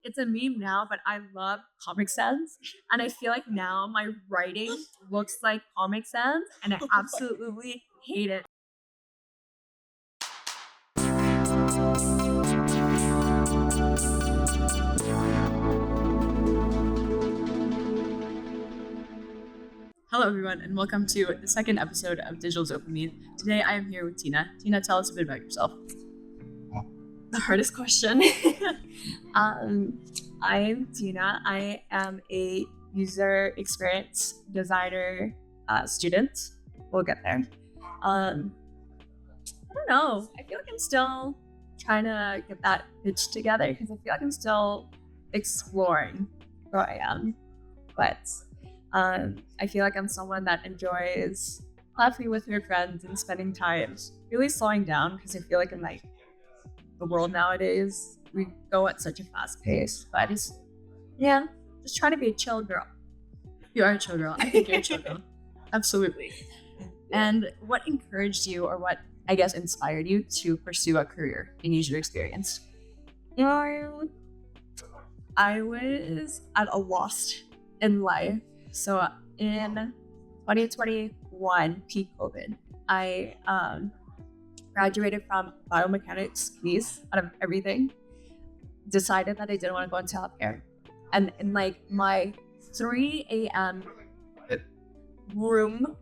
it's a meme now, but I love Comic Sans. And I feel like now my writing looks like Comic Sans, and I absolutely hate it. Hello, everyone, and welcome to the second episode of Digital Dopamine. Today, I am here with Tina. Tina, tell us a bit about yourself. The hardest question. I'm Tina. I am a user experience designer student. We'll get there. I don't know. I feel like I'm still trying to get that pitch together because I feel like I'm still exploring who I am. But I feel like I'm someone that enjoys laughing with your friends and spending time really slowing down because I feel like in like the world nowadays we go at such a fast pace. But just trying to be a chill girl. You are a chill girl. I think you're a chill girl. Absolutely. And what encouraged you, or what I guess inspired you to pursue a career in user experience? I was at a loss in life. So in 2021, peak COVID, I graduated from biomechanics piece out of everything, decided that I didn't want to go into healthcare. And in like my 3 a.m. room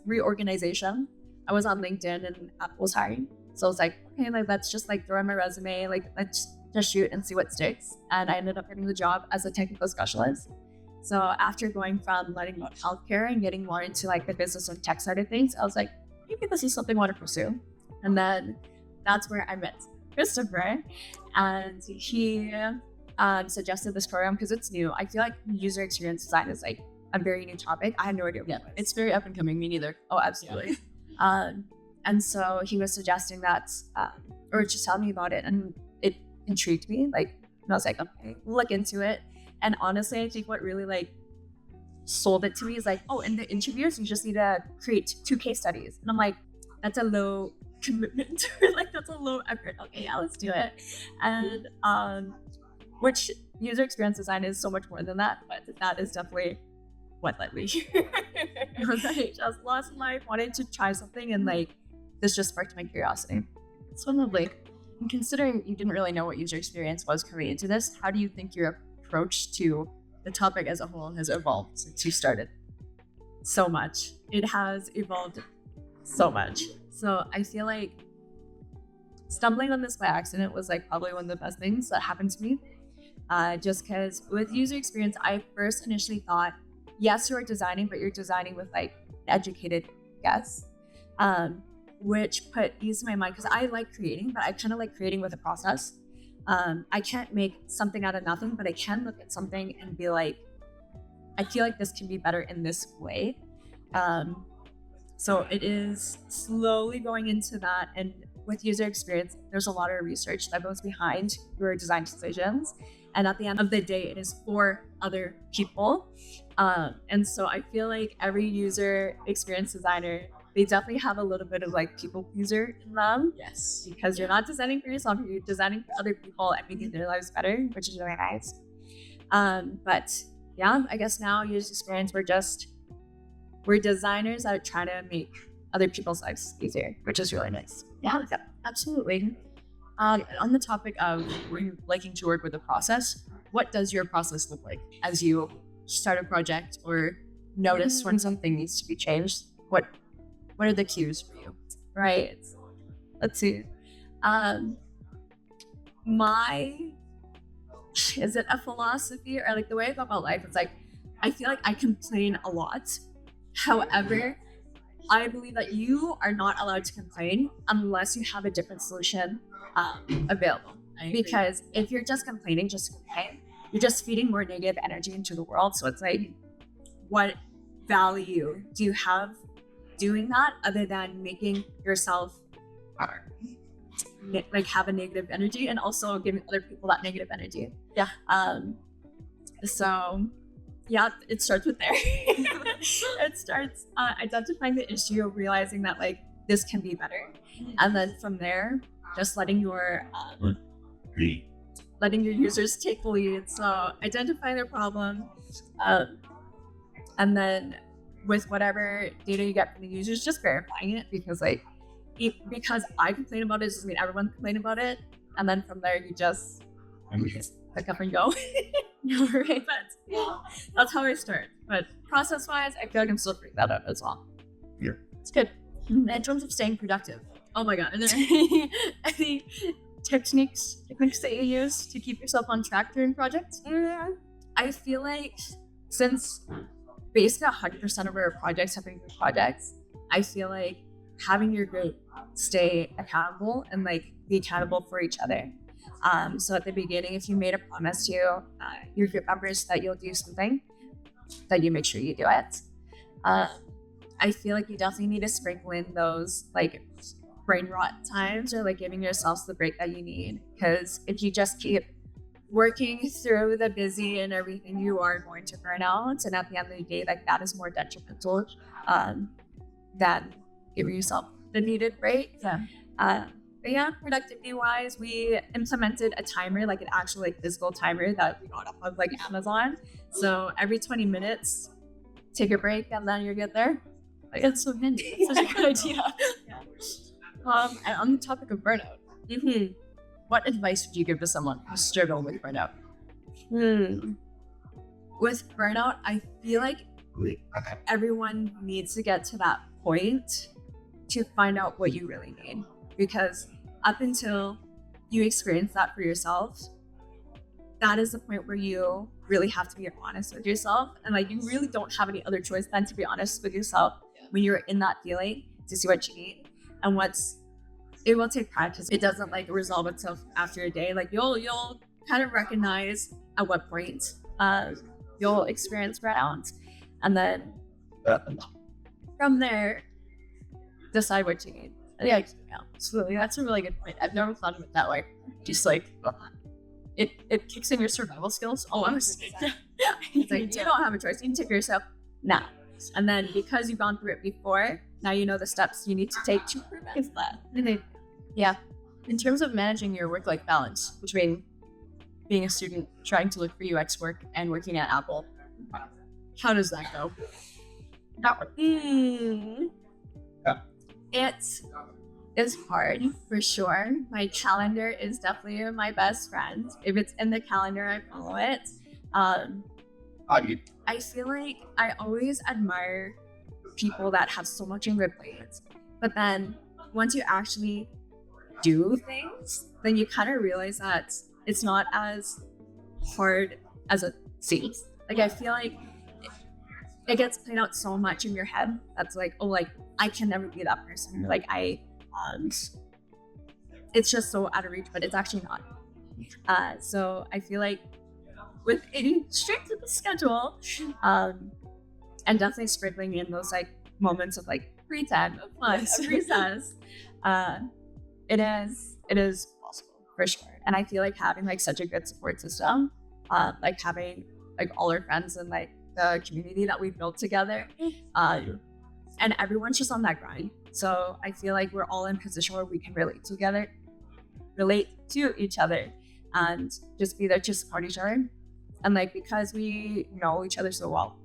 reorganization, I was on LinkedIn and Apple was hiring. So I was like, okay, like let's just like throw in my resume, like let's just shoot and see what sticks. And I ended up getting the job as a technical specialist. So after going from learning about healthcare and getting more into like the business and tech side of things, I was like, maybe this is something I want to pursue. And then that's where I met Christopher, and he suggested this program because it's new. I feel like user experience design is like a very new topic. I had no idea. Yeah, it's very up and coming. Me neither. Oh, absolutely. Yeah. And so he was suggesting that, or just telling me about it, and it intrigued me. Like, and I was like, okay, look into it. And honestly, I think what really like sold it to me is like, oh, in the interviews, you just need to create 2 case studies. And I'm like, that's a low commitment. Like, that's a low effort. Okay, yeah, let's do it. And which user experience design is so much more than that, but that is definitely what led me here. I just lost life, wanted to try something, and like this just sparked my curiosity. So lovely. And considering you didn't really know what user experience was coming into this, how do you think your approach to the topic as a whole has evolved since you started? So much. It has evolved so much. So I feel like stumbling on this by accident was like probably one of the best things that happened to me. Just because with user experience, I first initially thought, yes, you're designing, but you're designing with like educated guess, which put ease in my mind because I like creating, but I kind of like creating with a process. I can't make something out of nothing, but I can look at something and be like, I feel like this can be better in this way. So it is slowly going into that. And with user experience, there's a lot of research that goes behind your design decisions. And at the end of the day, it is for other people. And so I feel like every user experience designer, they definitely have a little bit of like people pleaser in them. Yes. Because you're not designing for yourself, you're designing for other people and making their lives better, which is really nice. But yeah, I guess now user experience, we're designers that are trying to make other people's lives easier, which is really nice. Yeah, absolutely. On the topic of liking to work with the process, what does your process look like as you start a project or notice when something needs to be changed? What are the cues for you? Right. Let's see. Is it a philosophy or like the way I go about life? It's like, I feel like I complain a lot. However, I believe that you are not allowed to complain unless you have a different solution available. Because if you're just complaining, you're just feeding more negative energy into the world. So it's like, what value do you have doing that other than making yourself like have a negative energy and also giving other people that negative energy? Yeah. So yeah, it starts with there. It starts identifying the issue, realizing that like this can be better, and then from there, just letting your letting your users take the lead. So identifying their problem, and then with whatever data you get from the users, just verifying it, because like because I complain about it doesn't mean everyone complain about it. And then from there you just pick up and go. Right? But yeah, that's how I start. But process wise, I feel like I'm still figuring that out as well. Yeah. It's good. In terms of staying productive, oh my god, are there any techniques that you use to keep yourself on track during projects? I feel like since basically 100% of our projects have been group projects, I feel like having your group stay accountable and like be accountable for each other. So at the beginning, if you made a promise to your group members that you'll do something, that you make sure you do it. I feel like you definitely need to sprinkle in those like brain rot times, or like giving yourselves the break that you need. Because if you just keep working through the busy and everything, you are going to burn out. And at the end of the day, like that is more detrimental than giving yourself the needed break. Yeah. But yeah, productivity wise, we implemented a timer, like an actual like physical timer that we got off of like Amazon. So every 20 minutes, take a break and then you're good there. Like, that's so handy. It's such a good idea. Yeah. And on the topic of burnout, what advice would you give to someone who's struggling with burnout? With burnout, I feel like everyone needs to get to that point to find out what you really need. Because up until you experience that for yourself, that is the point where you really have to be honest with yourself. And like, you really don't have any other choice than to be honest with yourself when you're in that feeling, to see what you need. And it will take practice. It doesn't like resolve itself after a day. Like you'll kind of recognize at what point you'll experience burnout. And then from there, decide what you need. Yeah, absolutely. That's a really good point. I've never thought of it that way. Just like it kicks in your survival skills. Oh, I was it's like you don't have a choice. You need to take yourself now. And then because you've gone through it before, now you know the steps you need to take to prevent that. Yeah. In terms of managing your work-life balance between being a student, trying to look for UX work, and working at Apple, how does that go? It is hard for sure. My calendar is definitely my best friend. If it's in the calendar, I follow it. I feel like I always admire people that have so much in their plate, but then once you actually do things, then you kind of realize that it's not as hard as it seems. Like I feel like it gets played out so much in your head that's like, oh, like I can never be that person. Like it's just so out of reach, but it's actually not. So I feel like with a strict schedule, and definitely sprinkling in those like moments of like free time, of fun, of recess, it is possible for sure. And I feel like having like such a good support system, like having like all our friends and like the community that we've built together, and everyone's just on that grind. So I feel like we're all in a position where we can relate to each other, and just be there to support each other. And like, because we know each other so well,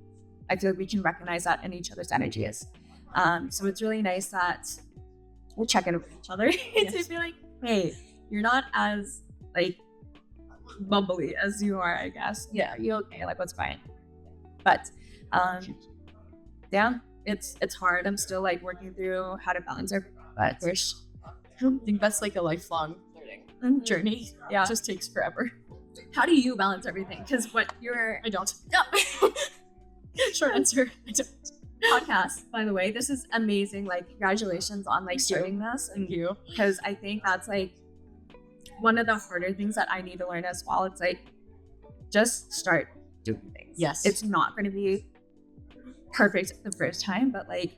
I feel like we can recognize that in each other's energies. So it's really nice that we'll check in with each other to be like, hey, you're not as like bubbly as you are, I guess. Yeah, you okay? Like, what's fine? But yeah, it's hard. I'm still like working through how to balance everything. But I think that's like a lifelong learning journey. Yeah, it just takes forever. How do you balance everything? Because I don't. Yeah. Short answer, I don't. Podcast, by the way, this is amazing. Like, congratulations on like doing this. Thank you. Because I think that's like one of the harder things that I need to learn as well. It's like, just start doing things. Yes. It's not going to be perfect the first time, but like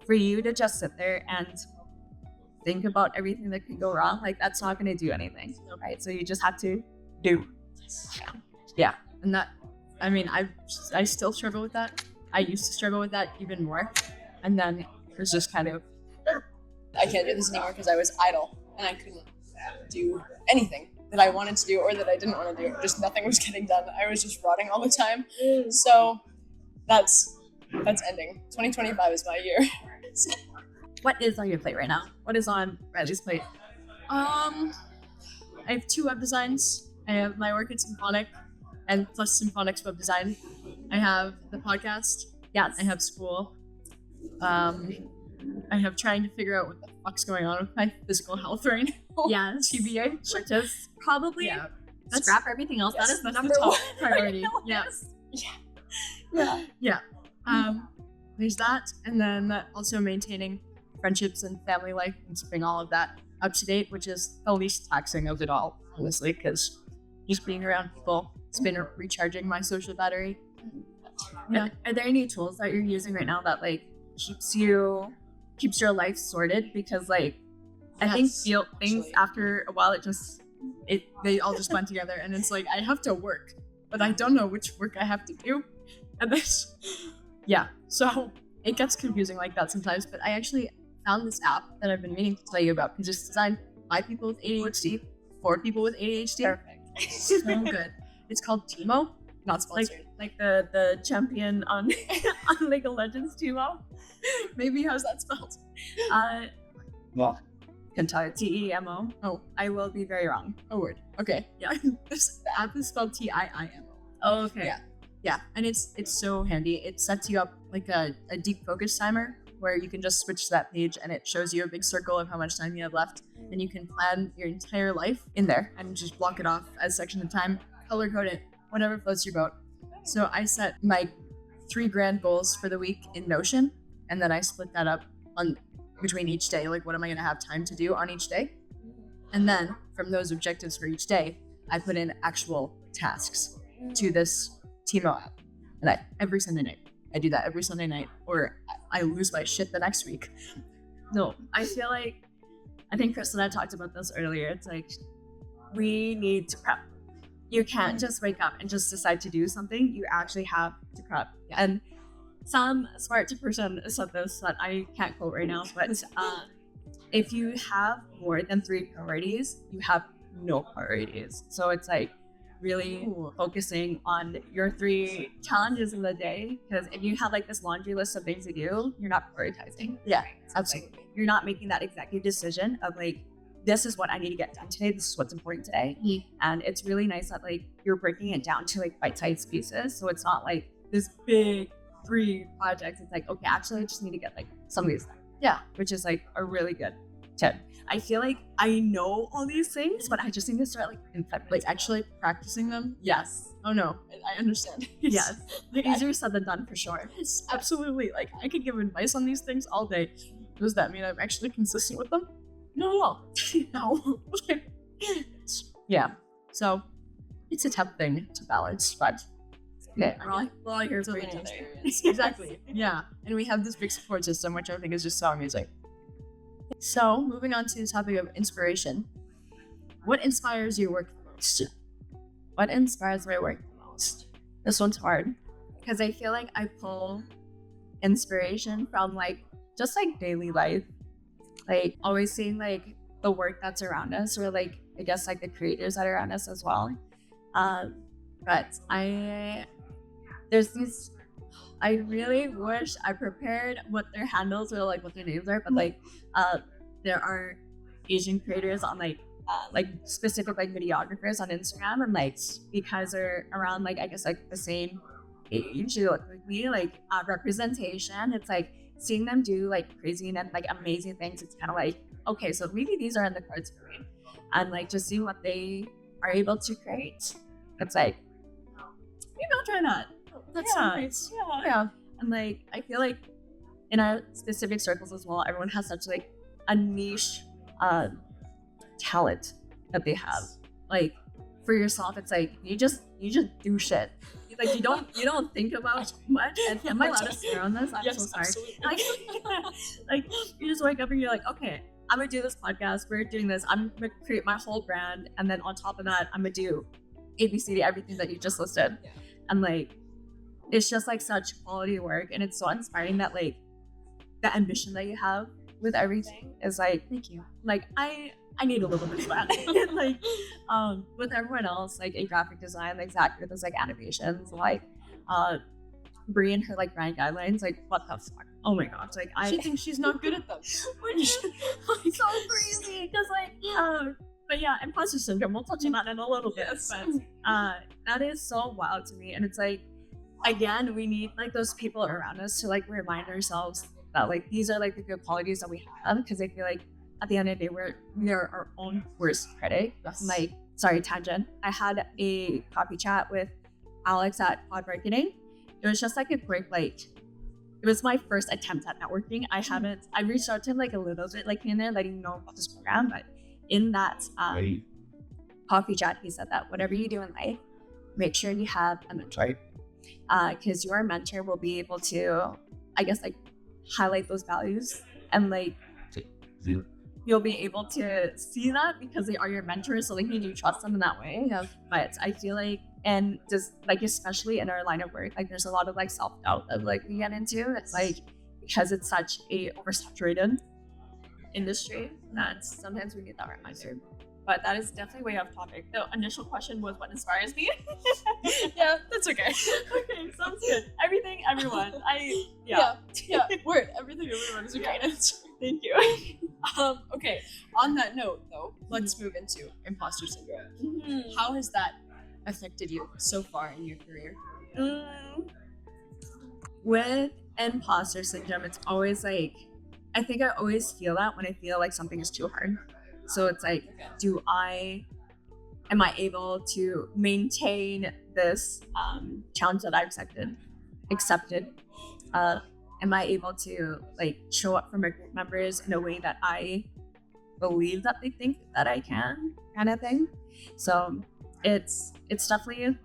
for you to just sit there and think about everything that could go wrong, like that's not going to do anything. Right? So you just have to do. Yeah. And that, I mean, I still struggle with that. I used to struggle with that even more. And then it was just kind of, I can't do this anymore because I was idle and I couldn't do anything. that I wanted to do or that I didn't want to do. Just nothing was getting done. I was just rotting all the time. So that's ending. 2025 is my year. What is on your plate right now? What is on Riley's plate? I have 2 web designs. I have my work at Symphonic and plus Symphonics web design. I have the podcast. Yes. I have school. I have trying to figure out what the fuck's going on with my physical health right now. Yes. TBA. Which is probably That's scrap everything else. yes, That is that's number the top 1 priority. Yeah. Yeah. There's that, and then also maintaining friendships and family life and keeping all of that up to date, which is the least taxing of it all, honestly, because just being around people, it's been recharging my social battery. Yeah. Are there any tools that you're using right now that like keeps your life sorted? Because like I think things actually. after a while They all just blend together, and it's like I have to work, but I don't know which work I have to do, and this, so it gets confusing like that sometimes. But I actually found this app that I've been meaning to tell you about because it's designed by people with ADHD, for people with ADHD. Perfect. So good. It's called Timo. Not sponsored. Like the champion on on League of Legends Timo. Maybe how's that spelled? Well, can tell you TEMO. Oh, I will be very wrong. a word. Okay. Yeah. The app is spelled TIIMO. Oh, okay. Yeah, and it's so handy. It sets you up like a deep focus timer where you can just switch to that page and it shows you a big circle of how much time you have left. And you can plan your entire life in there and just block it off as section of time, color code it, whatever floats your boat. So I set my 3 grand goals for the week in Notion, and then I split that up on between each day. Like, what am I going to have time to do on each day? And then from those objectives for each day, I put in actual tasks to this Timo app. And every Sunday night, I do that every Sunday night, or I lose my shit the next week. No, I feel like, I think Chris and I talked about this earlier. It's like, we need to prep. You can't just wake up and just decide to do something. You actually have to prep. And some smart person said this that I can't quote right now, but if you have more than 3 priorities, you have no priorities. So it's like really focusing on your 3 challenges of the day, because if you have like this laundry list of things to do, you're not prioritizing. Yeah, So, absolutely. like, you're not making that executive decision of like, this is what I need to get done today. This is what's important today. And it's really nice that like you're breaking it down to like bite-sized pieces. So it's not like this big 3 projects. It's like, okay, actually I just need to get like some of these done. Yeah, Which is like a really good tip. I feel like I know all these things, but I just need to start like implementing. like actually practicing them. Yes. Oh no, I understand. Yes. Like, Easier said than done for sure. Yes, absolutely. Like, I could give advice on these things all day. Does that mean I'm actually consistent with them? No, no. Yeah. So it's a tough thing to balance, but Okay, we're all here it's a for each learning other. experience. Exactly. Yeah. And we have this big support system, which I think is just so amazing. So moving on to the topic of inspiration. What inspires your work the most? What inspires my work the most? This one's hard because I feel like I pull inspiration from like just like daily life, like always seeing like the work that's around us, or like I guess like the creators that are around us as well. But there's these. I really wish I prepared what their handles or like what their names are, but like there are Asian creators on like specific like videographers on Instagram, and like because they're around like I guess like the same age, they look like me, like representation. It's like seeing them do like crazy and like amazing things. It's kind of like, okay, so maybe these are in the cards for me, and like just seeing what they are able to create. It's like maybe I'll try that. That's so nice. Yeah. And like I feel like in our specific circles as well, everyone has such like a niche talent that they have. Like for yourself, it's like you just do shit. Like you don't think about much. And am I allowed to swear on this? I'm Yes, so sorry. absolutely. Like you just wake up and you're like, okay, I'm gonna do this podcast. We're doing this. I'm gonna create my whole brand, and then on top of that, I'm gonna do ABCD, everything that you just listed. Yeah. And like it's just like such quality work, and it's so inspiring that like the ambition that you have with everything is like, Thank you. like I I need a little bit of that. Like, with everyone else, like in graphic design, like Zach with his like animations, like, Brie and her like brand guidelines, like what the fuck? Oh my gosh, like She thinks she's not good at them. which is like so crazy because like but yeah, imposter syndrome. We'll touch on that in a little bit, but that is so wild to me, and it's like again, we need like those people around us to like remind ourselves that like these are like the good qualities that we have, because I feel like at the end of the day we're our own worst critic. Yes. Like, sorry, tangent. I had a coffee chat with Alex at Pod Marketing. It was just like a quick like. It was my first attempt at networking. I reached out to him like a little bit, like in there, letting him know about this program. But in that coffee chat, he said that whatever you do in life, make sure you have a mentor, because your mentor will be able to, I guess, like highlight those values, and like you'll be able to see that because they are your mentors. So like you do trust them in that way. Yeah. But I feel like, and just like especially in our line of work, like there's a lot of like self-doubt that like we get into. It's like because it's such a oversaturated industry that sometimes we need that reminder. But that is definitely way off topic. The initial question was what inspires me. Yeah, that's okay. Okay, sounds good. Everything, everyone. Yeah. Word. Everything, everyone is a great answer. Thank you. Okay. On that note, though, let's move into imposter syndrome. How has that affected you so far in your career? With imposter syndrome, it's always like, I think I always feel that when I feel like something is too hard. So it's like, am I able to maintain this challenge that I've accepted? Am I able to like show up for my group members in a way that I believe that they think that I can, kind of thing? So it's definitely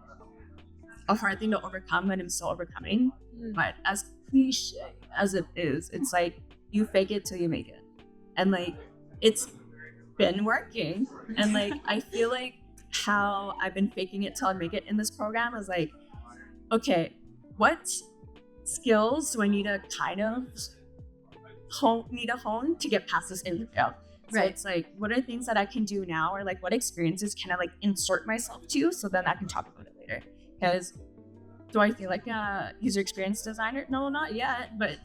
a hard thing to overcome, and I'm still overcoming. But as cliche as it is, it's like you fake it till you make it, and like it's been working. And like I feel like how I've been faking it till I make it in this program is like, okay, what skills do I need to kind of hone to get past this interview? So Right. it's like, what are things that I can do now, or like what experiences can I like insert myself to, so then I can talk about it later? Because do I feel like a user experience designer? No, not yet, but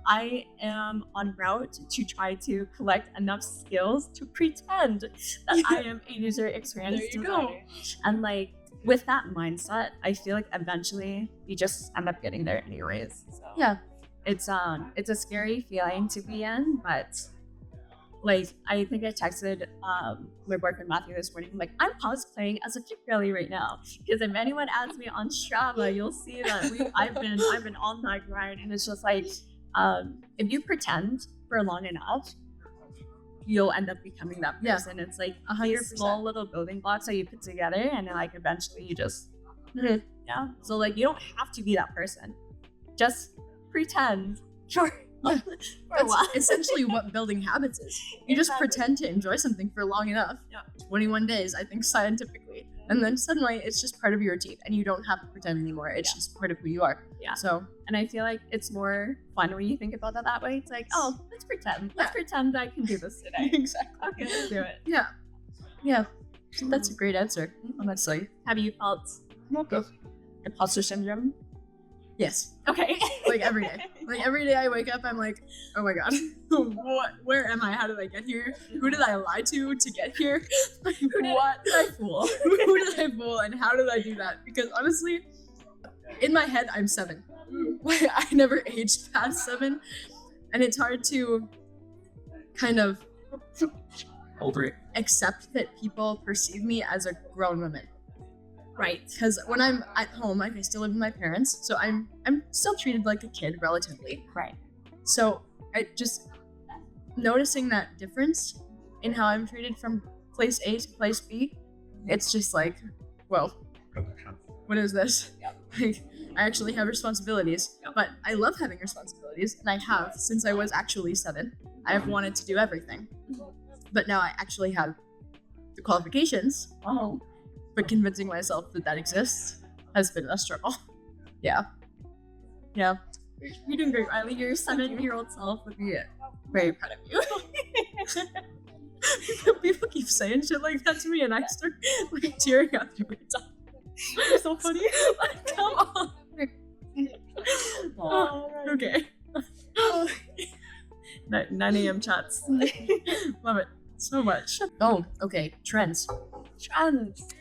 I am en route to try to collect enough skills to pretend that I am a user experience There you designer. go. And like with that mindset, I feel like eventually you just end up getting there anyways. So Yeah. it's a scary feeling to be in, but like I think I texted my boyfriend Matthew this morning, like I'm cosplaying as a kick rally right now, because if anyone adds me on Strava, you'll see that I've been on that grind, and it's just like if you pretend for long enough, you'll end up becoming that person. Yeah. It's like 100 small little building blocks that you put together, and then like eventually you just yeah. So like you don't have to be that person, just pretend. Sure. That's essentially what building habits is. You just pretend to enjoy something for long enough. Yeah. 21 days, I think, scientifically. And then suddenly it's just part of your routine, and you don't have to pretend anymore. It's just part of who you are. Yeah. So, and I feel like it's more fun when you think about it that way. It's like, oh, let's pretend. Let's pretend I can do this today. Exactly. Okay, let's do it. Yeah. Yeah. That's a great answer, honestly. Have you felt imposter syndrome? Yes. Okay. Like every day. Like every day I wake up, I'm like, oh my god, where am I? How did I get here? Who did I lie to get here? Like, what did I fool? Who did I fool, and how did I do that? Because honestly, in my head, I'm 7. I never aged past 7, and it's hard to kind of accept that people perceive me as a grown woman. Right, because when I'm at home, like I still live with my parents, so I'm still treated like a kid relatively. Right. So I just noticing that difference in how I'm treated from place A to place B, it's just like, well, what is this? Like, I actually have responsibilities, but I love having responsibilities, and I have since I was actually 7. I have wanted to do everything, but now I actually have the qualifications. Oh. But convincing myself that exists has been a struggle. Yeah. You're doing great, Riley. Your 7-year-old self would be very proud of you. People keep saying shit like that to me, and I start like tearing up every time. You're so funny. Like, come on. Oh, Okay. 9 a.m. chats. Love it so much. Oh, okay. Trends. Trends.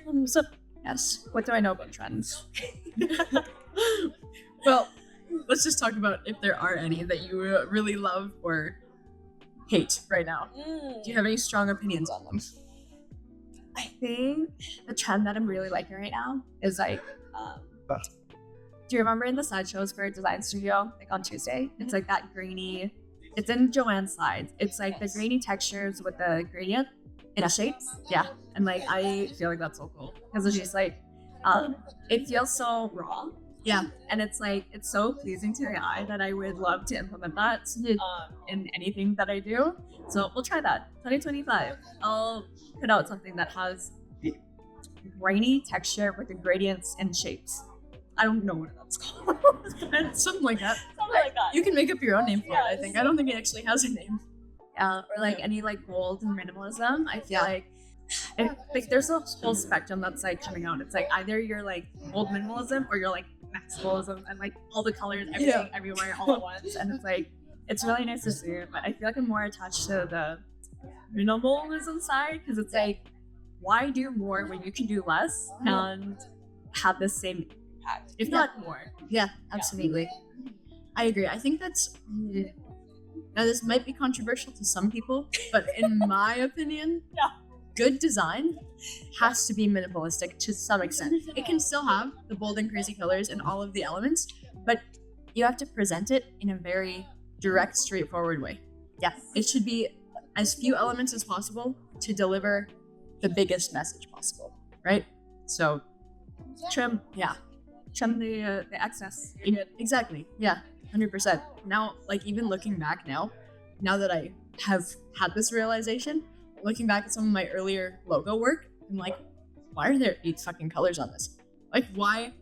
Yes. What do I know about trends? Well, let's just talk about if there are any that you really love or hate right now. Do you have any strong opinions on them? I think the trend that I'm really liking right now is like, do you remember in the slideshows for Design Studio, like on Tuesday? It's like that grainy, it's in Joanne's slides. It's like the grainy textures with the gradient in shapes. Yeah. And like, I feel like that's so cool because it's just like, it feels so raw. Yeah. And it's like, it's so pleasing to the eye that I would love to implement that in anything that I do. So we'll try that. 2025. I'll put out something that has grainy texture with the gradients and shapes. I don't know what that's called. Something like that. Something like that. You can make up your own name for it, I think. I don't think it actually has a name. Or like any like gold and minimalism. I feel like there's a whole spectrum that's like coming out. It's like either you're like gold minimalism or you're like maximalism and like all the colors, everything, everywhere, all at once. And it's like, it's really nice to see. But I feel like I'm more attached to the minimalism side because it's like, why do more when you can do less and have the same impact, if not more? Yeah, absolutely. I agree. I think that's now this might be controversial to some people, but in my opinion, good design has to be minimalistic to some extent. It can still have the bold and crazy colors and all of the elements, but you have to present it in a very direct, straightforward way. Yeah, it should be as few elements as possible to deliver the biggest message possible, right? So Trim yeah. Trim the excess. Exactly. Yeah, 100%. Now, like even looking back now that I have had this realization, looking back at some of my earlier logo work, I'm like, why are there 8 fucking colors on this? Like, why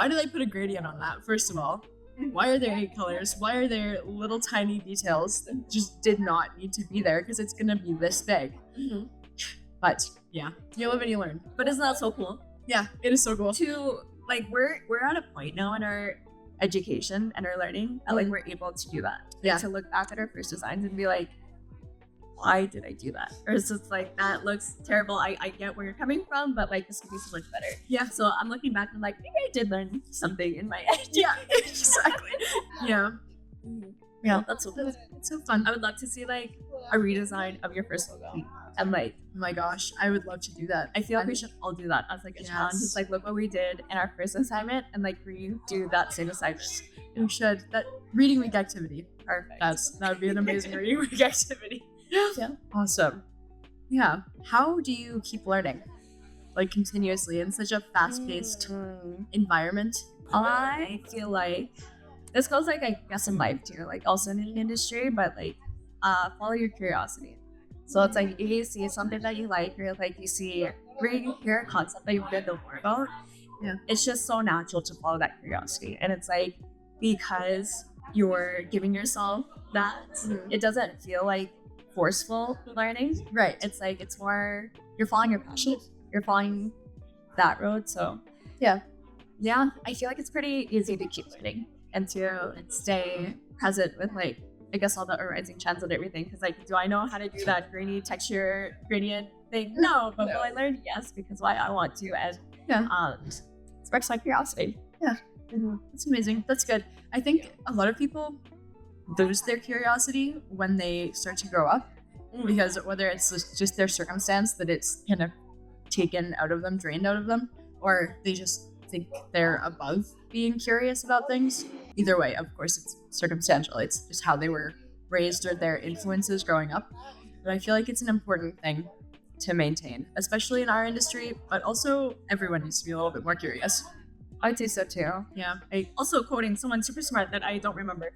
did I put a gradient on that? First of all, why are there 8 colors? Why are there little tiny details that just did not need to be there? Because it's gonna be this big. Mm-hmm. But yeah, you live and you learn. But isn't that so cool? Yeah, it is so cool. To like, we're at a point now in our education and our learning that like we're able to do that. Like, Yeah. to look back at our first designs and be like, why did I do that? Or it's just like, that looks terrible. I get where you're coming from, but like this could be so much better. Yeah. So I'm looking back and I'm like, maybe I did learn something in my Yeah, exactly. Yeah. Yeah, that's so cool. It's so fun. I would love to see like a redesign of your first logo. And like, Oh my gosh, I would love to do that. I feel like we should all do that as like a challenge. Yes. It's like, look what we did in our first assignment and like redo that same assignment. We should. That reading week activity. Perfect. That would be an amazing reading week activity. Yeah. Awesome. Yeah. How do you keep learning? Like continuously in such a fast-paced environment? I feel like this goes like, I guess, in life too, like also in an industry, but like follow your curiosity. So it's like, if you see something that you like, or like you hear a concept that you want to know more about, it's just so natural to follow that curiosity. And it's like, because you're giving yourself that, it doesn't feel like forceful learning. Right. It's like, it's more, you're following your passion, you're following that road. So yeah, I feel like it's pretty easy to keep learning and to stay present with like, I guess, all the arising trends and everything. Because like, do I know how to do that grainy texture gradient thing? No, but will I learn? Yes, because why I want to, and it sparks my curiosity. Yeah. That's amazing. That's good. I think a lot of people lose their curiosity when they start to grow up, because whether it's just their circumstance that it's kind of taken out of them, drained out of them, or they just think they're above being curious about things. Either way, of course, it's circumstantial. It's just how they were raised or their influences growing up. But I feel like it's an important thing to maintain, especially in our industry, but also everyone needs to be a little bit more curious. I'd say so too. Yeah. Also quoting someone super smart that I don't remember.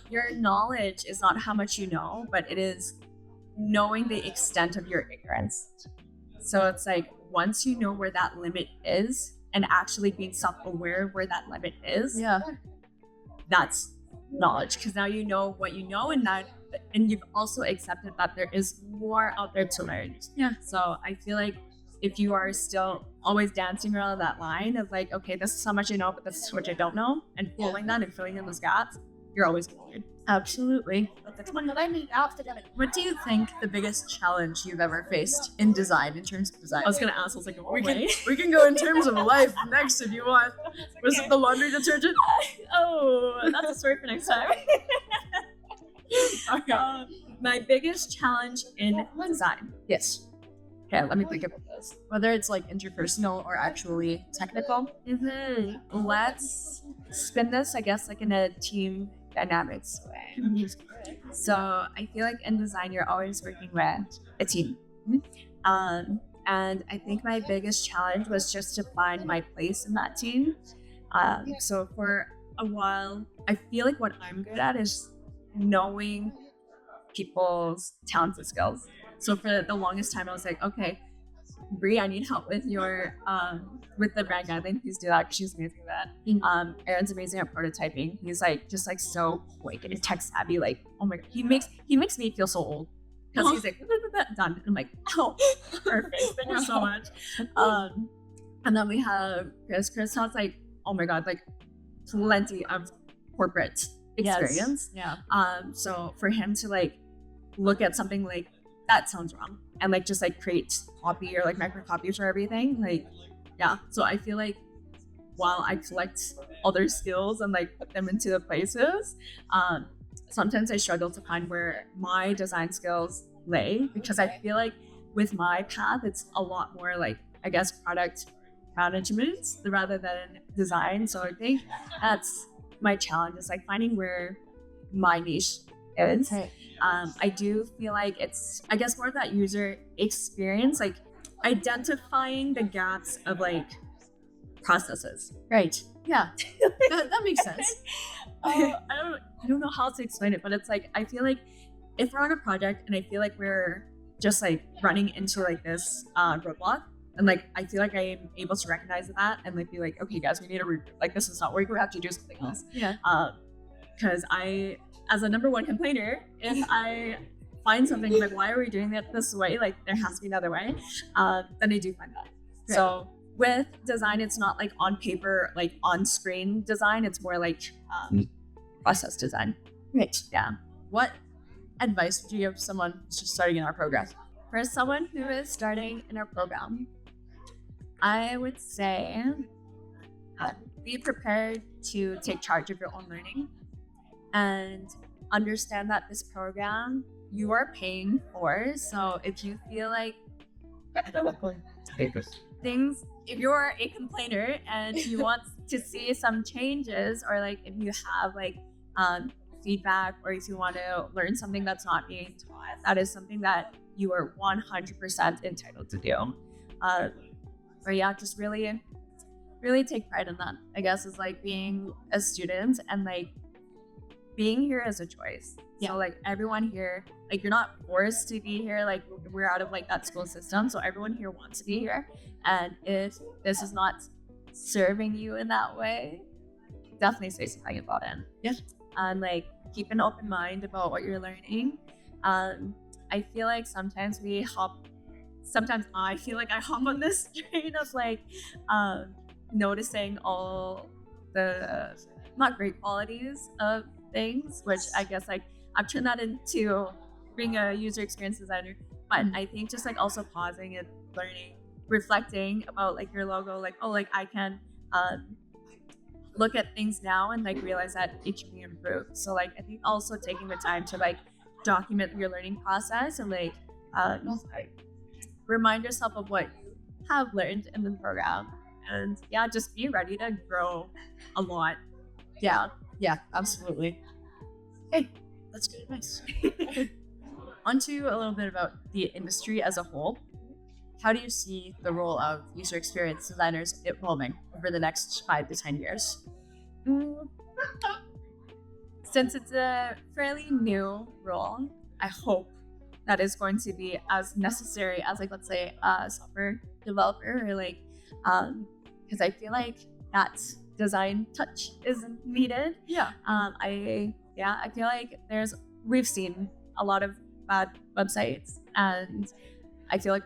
Your knowledge is not how much you know, but it is knowing the extent of your ignorance. So it's like, once you know where that limit is and actually being self-aware where that limit is, Yeah. that's knowledge. Because now you know what you know, and now and you've also accepted that there is more out there to learn. Yeah. So I feel like if you are still always dancing around that line of like, okay, this is how much I know, but this is how much I don't know, and following that and filling in those gaps, you're always going to learn. Absolutely. What do you think the biggest challenge you've ever faced in design, in terms of design? I was gonna ask, I was like, we can go in terms of life next if you want. Was it the laundry detergent? Oh, that's a story for next time. Okay. My biggest challenge in design. Yes. Okay, let me think about this. Whether it's like interpersonal or actually technical. Let's spin this, I guess, like in a team dynamics way. So I feel like in design, you're always working with a team. And I think my biggest challenge was just to find my place in that team. So for a while, I feel like what I'm good at is knowing people's talents and skills. So for the longest time, I was like, okay, Brie, I need help with your with the brand guideline. Please do that because she's amazing at that. Aaron's amazing at prototyping. He's like just like so quick and tech savvy. Like, oh my god, he makes me feel so old because he's like done. And I'm like, oh, perfect. Thank you so much. And then we have Chris. Chris has like, oh my god, like plenty of corporate experience. Yeah. So for him to like look at something like that sounds wrong and like just like create copy or like micro copies for everything, like yeah. So I feel like while I collect other skills and like put them into the places, sometimes I struggle to find where my design skills lay, because I feel like with my path it's a lot more like, I guess, product management rather than design. So I think that's my challenge, is like finding where my niche is. Right. I do feel like it's, I guess, more of that user experience, like identifying the gaps of like processes. Right. Yeah. that makes sense. I don't know how to explain it, but it's like, I feel like if we're on a project and I feel like we're just like running into like this roadblock, and like I feel like I am able to recognize that and like be like, okay guys, we need to like this is not working, we have to do something else. Yeah. Because I, as a number one complainer, if I find something like, why are we doing it this way? Like there has to be another way. Then I do find that. Right. So with design, it's not like on paper, like on screen design. It's more like process design. Right. Yeah. What advice would you give someone who's just starting in our program? For someone who is starting in our program, I would say be prepared to take charge of your own learning and understand that this program you are paying for. So if you feel like things, if you're a complainer and you want to see some changes, or like if you have like feedback, or if you want to learn something that's not being taught, that is something that you are 100% entitled to do. But yeah, just really take pride in that, I guess, is like being a student and like being here as a choice. Yeah. So like everyone here, like you're not forced to be here, like we're out of like that school system, so everyone here wants to be here. And if this is not serving you in that way, definitely say something about it. Yeah. And like keep an open mind about what you're learning. I feel like sometimes I feel like I hop on this train of like noticing all the not great qualities of things, which I guess like I've turned that into being a user experience designer. But I think just like also pausing and learning, reflecting about like your logo, like, oh, like I can look at things now and like realize that it can be improved. So like I think also taking the time to like document your learning process and like remind yourself of what you have learned in the program, and yeah, just be ready to grow a lot. Yeah, absolutely. Hey, that's good advice. Onto a little bit about the industry as a whole. How do you see the role of user experience designers evolving over the next 5 to 10 years? Since it's a fairly new role, I hope that is going to be as necessary as like, let's say, a software developer, or like, because I feel like that design touch is needed. Yeah. I feel like we've seen a lot of bad websites, and I feel like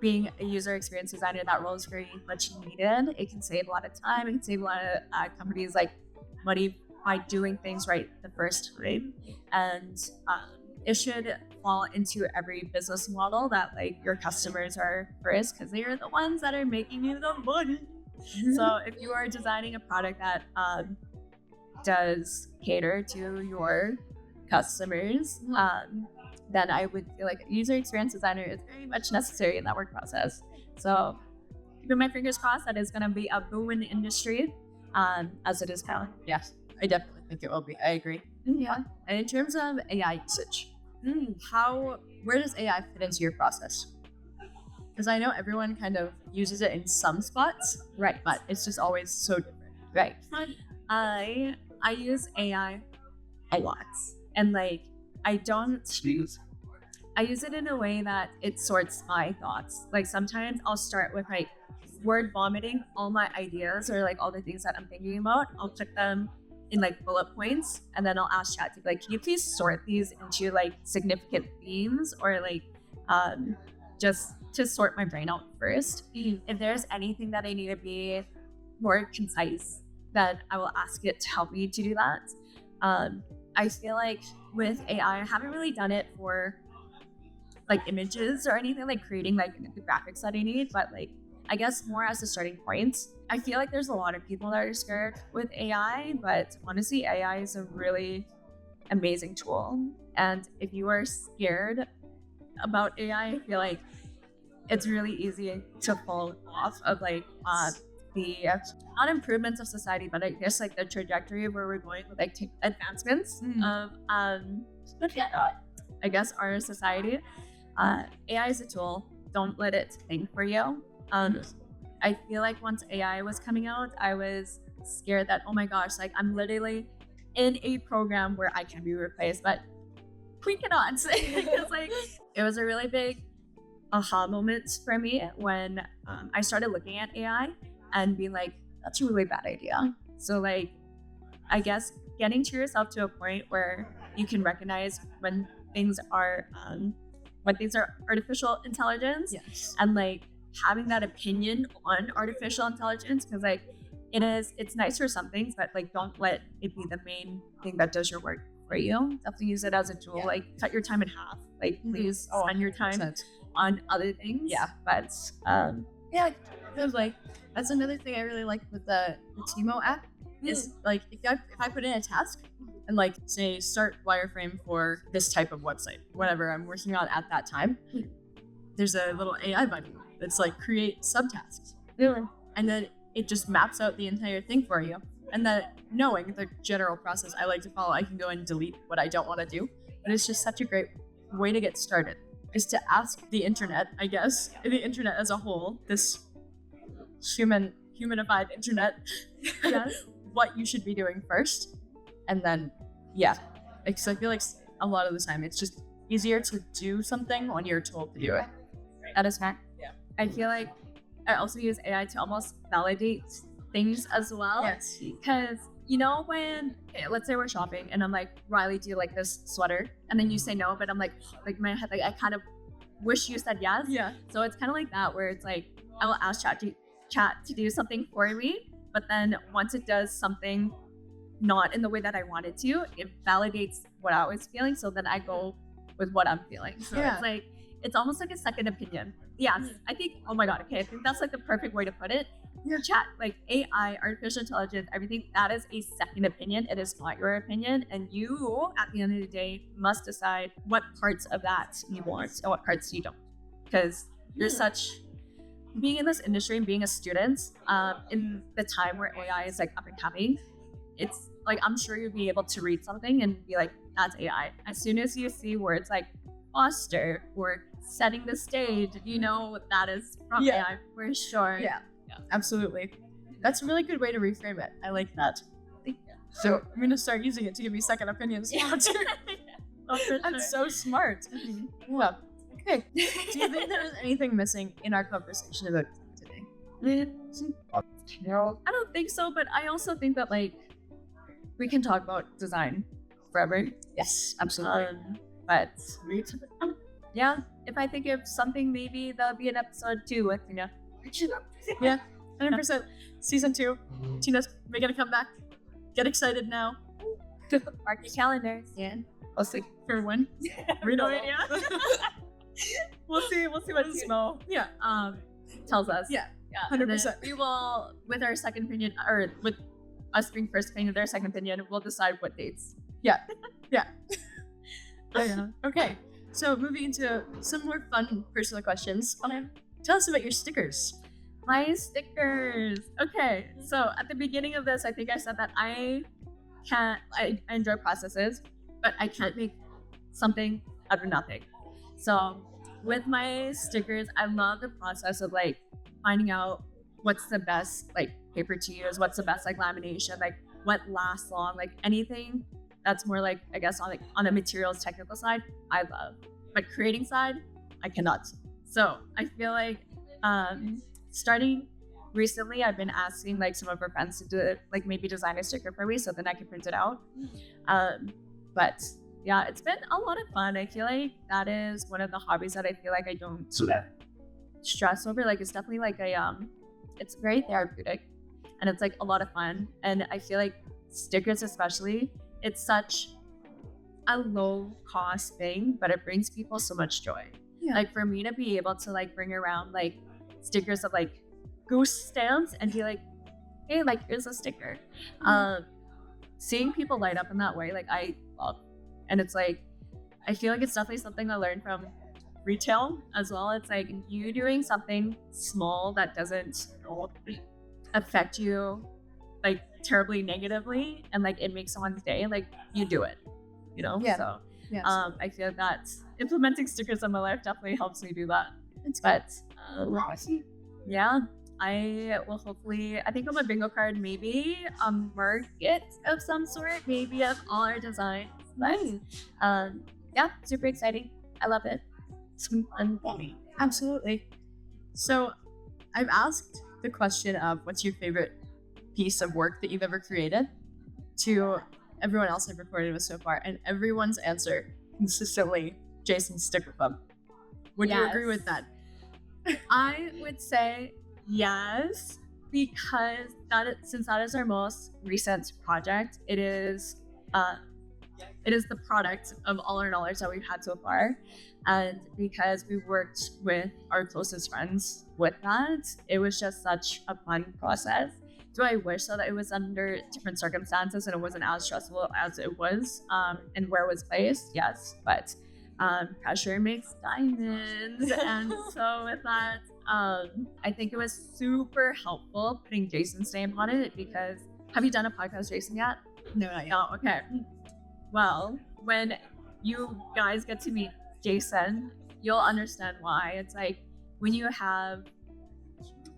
being a user experience designer, that role is very much needed. It can save a lot of time. It can save a lot of companies like money by doing things right the first time. And it should fall into every business model that like your customers are first, because they are the ones that are making you the money. So if you are designing a product that does cater to your customers, then I would feel like a user experience designer is very much necessary in that work process. So keeping my fingers crossed that it's going to be a boom in the industry, as it is now. Yes, I definitely think it will be. I agree. Yeah. And in terms of AI usage, where does AI fit into your process? Because I know everyone kind of uses it in some spots, Right. but it's just always so different. Right. I use AI a lot, and like I use it in a way that it sorts my thoughts. Like sometimes I'll start with like word vomiting all my ideas or like all the things that I'm thinking about. I'll put them in like bullet points, and then I'll ask chat to be like, can you please sort these into like significant themes, or like just to sort my brain out first. If there's anything that I need to be more concise, then I will ask it to help me to do that. I feel like with AI, I haven't really done it for like images or anything, like creating like the graphics that I need, but like I guess more as a starting point. I feel like there's a lot of people that are scared with AI, but honestly, AI is a really amazing tool. And if you are scared about AI, I feel like it's really easy to fall off of like the not improvements of society, but I guess like the trajectory of where we're going with like advancements of I guess our society. AI is a tool. Don't let it think for you. I feel like once AI was coming out, I was scared that, oh my gosh, like I'm literally in a program where I can be replaced, but we cannot. Because like it was a really big aha moment for me when I started looking at AI and being like, that's a really bad idea. So like, I guess getting to yourself to a point where you can recognize when things are artificial intelligence, Yes. and like having that opinion on artificial intelligence, because like it's nice for some things, but like don't let it be the main thing that does your work for you. Definitely use it as a tool. Like cut your time in half. Like please spend your time on other things. Yeah. But Yeah, it feels like that's another thing I really like with the Timo app is like if I put in a task and like say start wireframe for this type of website, whatever I'm working on at that time, there's a little AI button that's like create subtasks, and then it just maps out the entire thing for you. And then knowing the general process I like to follow, I can go and delete what I don't want to do. But it's just such a great way to get started, is to ask the internet, I guess, the internet as a whole, this humanified internet, what you should be doing first. And then, because I feel like a lot of the time it's just easier to do something when you're told to do it. That is fact. Yeah. I feel like I also use AI to almost validate things as well. Yes. Because you know when, let's say we're shopping and I'm like, Riley, do you like this sweater? And then you say no, but I'm like in my head, like I kind of wish you said yes. Yeah. So it's kind of like that, where it's like I will ask chat to do something for me, but then once it does something not in the way that I wanted to, it validates what I was feeling. So then I go with what I'm feeling. So it's like, it's almost like a second opinion. Yes, I think, oh my God, okay, I think that's like the perfect way to put it. Your chat, like AI, artificial intelligence, everything, that is a second opinion. It is not your opinion. And you, at the end of the day, must decide what parts of that you want and what parts you don't. Because you're being in this industry and being a student, in the time where AI is like up and coming, it's like, I'm sure you'll be able to read something and be like, that's AI. As soon as you see words like impostor or setting the stage, you know that is from AI for sure. Yeah, absolutely. That's a really good way to reframe it. I like that. So I'm gonna start using it to give me second opinions. That's so smart. Yeah. Okay. Do you think there was anything missing in our conversation about today? I don't think so, but I also think that like we can talk about design forever. Yes, absolutely. But yeah, if I think of something, maybe there'll be an episode 2 with Tina. Yeah, 100%. Season 2, Tina's making a comeback. Get excited now. Mark your calendars. Yeah. We'll see. For when? We No don't idea. We'll see what Timo Yeah. tells us. Yeah. Yeah. 100%. And then we will, with our second opinion, or with us being first opinion, their second opinion, we'll decide what dates. Yeah. Yeah. Oh, yeah. Okay. So moving into some more fun personal questions. Tell us about your stickers. My stickers. Okay, so at the beginning of this, I think I said that I enjoy processes, but I can't make something out of nothing. So with my stickers, I love the process of like finding out what's the best like paper to use, what's the best like lamination, like what lasts long, like anything that's more like, I guess, on the materials technical side, I love. But creating side, I cannot. So I feel like starting recently, I've been asking like some of our friends to do like maybe design a sticker for me so then I can print it out. But yeah, it's been a lot of fun. I feel like that is one of the hobbies that I feel like I don't stress over. Like it's definitely like it's very therapeutic and it's like a lot of fun. And I feel like stickers especially, it's such a low cost thing, but it brings people so much joy. Yeah. Like for me to be able to like bring around like stickers of like goose stamps and be like, hey, like here's a sticker. Seeing people light up in that way, like I love. And it's like, I feel like it's definitely something I learned from retail as well. It's like you doing something small that doesn't affect you like terribly negatively and like it makes someone's day, like you do it, you know? Yeah. So Yes. I feel that implementing stickers in my life definitely helps me do that. But yeah, I will hopefully, I think on my bingo card, maybe a market of some sort, maybe of all our designs. But yeah, super exciting. I love it. It's been fun. Absolutely. So I've asked the question of what's your favorite piece of work that you've ever created to everyone else I've recorded with so far, and everyone's answer consistently Jason's sticker club. Would you agree with that? I would say yes, because since that is our most recent project, it is the product of all our knowledge that we've had so far. And because we worked with our closest friends with that, it was just such a fun process. Do I wish that it was under different circumstances and it wasn't as stressful as it was and where it was placed? Yes, but pressure makes diamonds. And so with that, I think it was super helpful putting Jason's name on it because, have you done a podcast, Jason, yet? No, not yet. Oh, okay. Well, when you guys get to meet Jason, you'll understand why. It's like when you have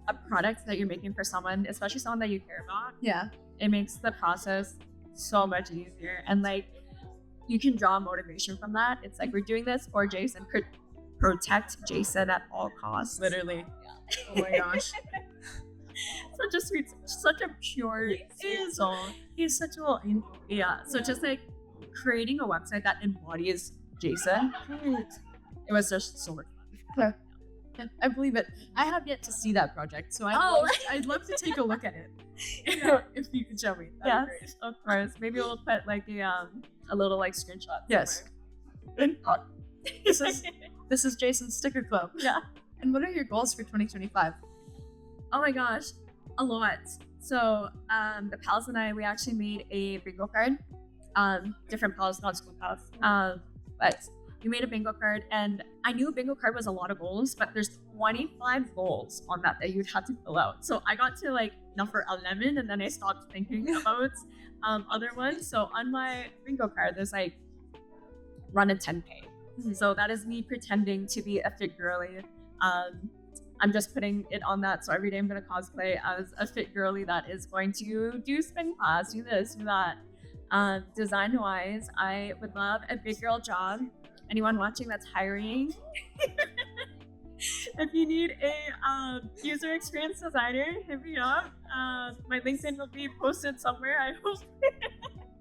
a product that you're making for someone, especially someone that you care about, Yeah. it makes the process so much easier. And like you can draw motivation from that. It's like we're doing this for Jason. Protect Jason at all costs. Literally. Yeah. Oh my gosh. Such a sweet, such a pure soul. He's such a little... Yeah. So just like creating a website that embodies Jason, it was just so much fun. I believe it. I have yet to see that project, so I'd love to take a look at it. If you could show me. Yeah, of course. Maybe we'll put like a little like screenshot. Yes. This is Jason's Sticker Club. Yeah. And what are your goals for 2025? Oh my gosh, a lot. So the pals and I, we actually made a bingo card. Different pals, not school pals. But we made a bingo card, and I knew a bingo card was a lot of goals, but there's 25 goals on that you'd have to fill out. So I got to like number 11, and then I stopped thinking about other ones. So on my bingo card, there's like run a 10K. Mm-hmm. So that is me pretending to be a fit girly. I'm just putting it on that. So every day I'm going to cosplay as a fit girly that is going to do spin class, do this, do that. Design wise, I would love a big girl job. Anyone watching that's hiring, if you need a user experience designer, hit me up. My LinkedIn will be posted somewhere, I hope.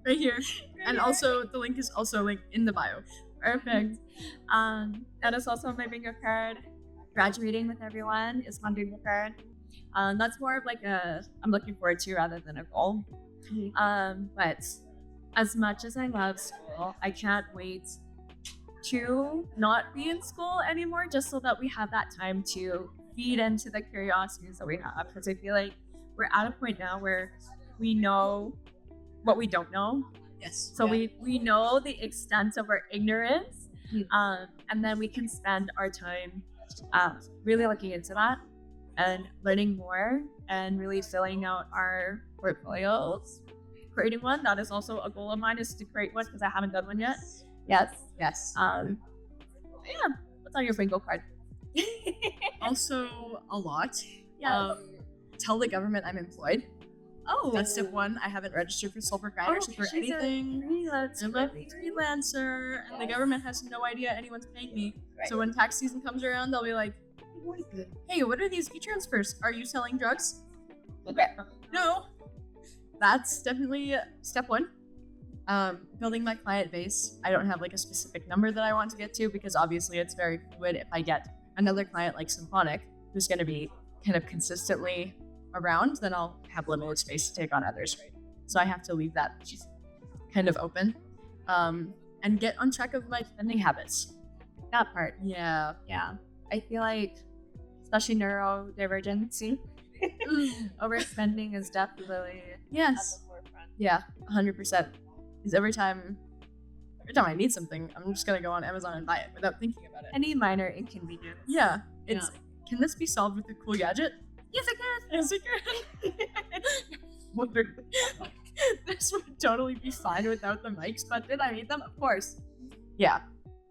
Right here. And also, the link is also linked in the bio. Perfect. That is also my bingo card. Graduating with everyone is my bingo card. That's more of like I'm looking forward to rather than a goal. But as much as I love school, I can't wait to not be in school anymore, just so that we have that time to feed into the curiosities that we have. Because I feel like we're at a point now where we know what we don't know. Yes. So we know the extent of our ignorance, and then we can spend our time really looking into that and learning more and really filling out our portfolios. Creating one, that is also a goal of mine, is to create one because I haven't done one yet. Yes. Yeah. What's on your bingo card? Also, a lot. Yeah. Tell the government I'm employed. Oh, That's step one. I haven't registered for sole proprietorship or she's anything. freelancer. I'm a freelancer, and the government has no idea anyone's paying me. Right. So when tax season comes around, they'll be like, "Hey, what are these e-transfers? Are you selling drugs?" Okay. No. That's definitely step one. Building my client base. I don't have like a specific number that I want to get to because obviously it's very fluid. If I get another client like Symphonic, who's going to be kind of consistently around, then I'll have limited space to take on others, right? So I have to leave that kind of open, and get on track of my spending habits. That part. Yeah. I feel like, especially neurodivergency, overspending is definitely at Yes. the forefront. Yeah, 100%. Because every time I need something, I'm just gonna go on Amazon and buy it without thinking about it. Any minor inconvenience. Yeah, it's. Can this be solved with a cool gadget? Yes, I can. Yes, it can. Wondered. This would totally be fine without the mics, but did I need them? Of course. Yeah,